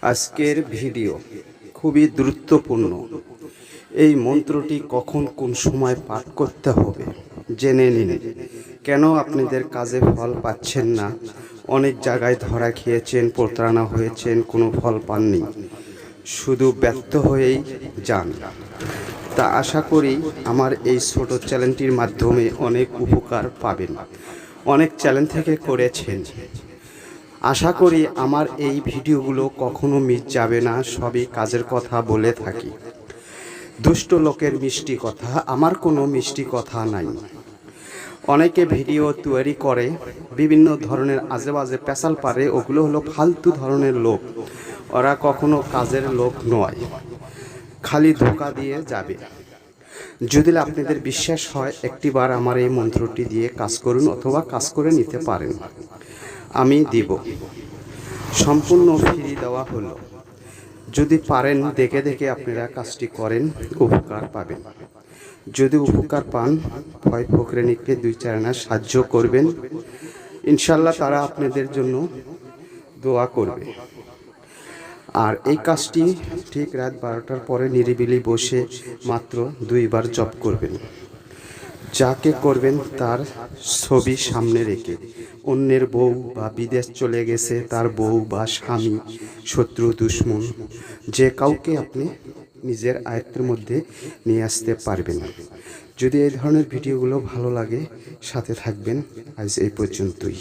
আজকের ভিডিও খুবই গুরুত্বপূর্ণ। এই মন্ত্রটি কখন কোন সময় পাঠ করতে হবে জেনে নিন। কেন আপনাদের কাজে ফল পাচ্ছেন না? অনেক জায়গায় ধরা খেয়েছেন, প্রতারণা হয়েছেন, কোনো ফল পাননি, শুধু ব্যর্থ হয়েই যান। তা আশা করি আমার এই ছোট চ্যানেলটির মাধ্যমে অনেক উপকার পাবেন। অনেক চ্যানেল থেকে করেছেন, আশা করি আমার এই ভিডিওগুলো কখনো মিস যাবে না। সবই কাজের কথা বলে থাকি। দুষ্ট লোকের মিষ্টি কথা, আমার কোনো মিষ্টি কথা নাই। অনেকে ভিডিও তৈরি করে, বিভিন্ন ধরনের আজে বাজে পেশাল পারে, ওগুলো হলো ফালতু ধরনের লোক। ওরা কখনো কাজের লোক নয়, খালি ধোঁকা দিয়ে যাবে। যদি আপনাদের বিশ্বাস হয়, একটিবার আমার এই মন্ত্রটি দিয়ে কাজ করুন, অথবা কাজ করে নিতে পারেন। আমি দিব, সম্পূর্ণ ফ্রি দেওয়া হলো। যদি পারেন দেখে দেখে আপনারা কাজটি করেন, উপকার পাবেন। যদি উপকার পান, ভয় ফকরেনিকে 2-4 আনা সাহায্য করবেন, ইনশাল্লাহ তারা আপনাদের জন্য দোয়া করবে। আর এই কাজটি ঠিক রাত 12টার পরে নিরিবিলি বসে মাত্র 2 বার জপ করবেন। যাকে করবেন তার ছবি সামনে রেখে, অন্যের বউ বা বিদেশ চলে গেছে তার বউ বা স্বামী, শত্রু দুশ্মন, যে কাউকে আপনি নিজের আয়ত্তের মধ্যে নিয়ে আসতে পারবেন। যদি এই ধরনের ভিডিওগুলো ভালো লাগে, সাথে থাকবেন। আজ এই পর্যন্তই।